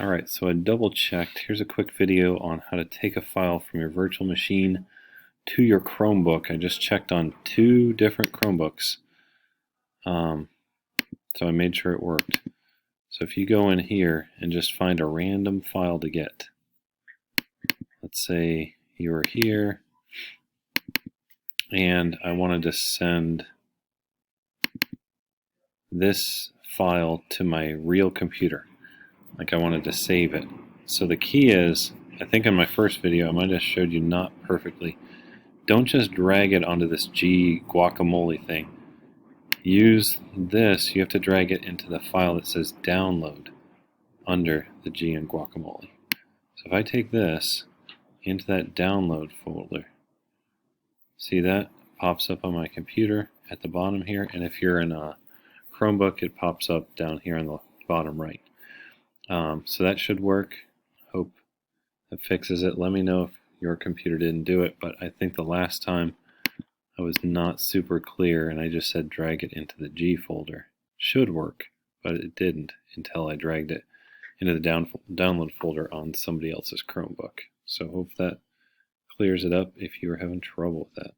Alright, so I double checked. Here's a quick video on how to take a file from your virtual machine to your Chromebook. I just checked on 2 different Chromebooks. So I made sure it worked. So if you go in here and just find a random file to get. Let's say you were here and I wanted to send this file to my real computer. Like I wanted to save it. So the key is, I think in my first video I might have showed you not perfectly, don't just drag it onto this G guacamole thing. Use this, you have to drag it into the file that says download under the G and guacamole. So if I take this into that download folder, see that pops up on my computer at the bottom here, and if you're in a Chromebook it pops up down here on the bottom right. So that should work. Hope that fixes it. Let me know if your computer didn't do it, but I think the last time I was not super clear and I just said drag it into the G folder. Should work, but it didn't until I dragged it into the download folder on somebody else's Chromebook. So hope that clears it up if you were having trouble with that.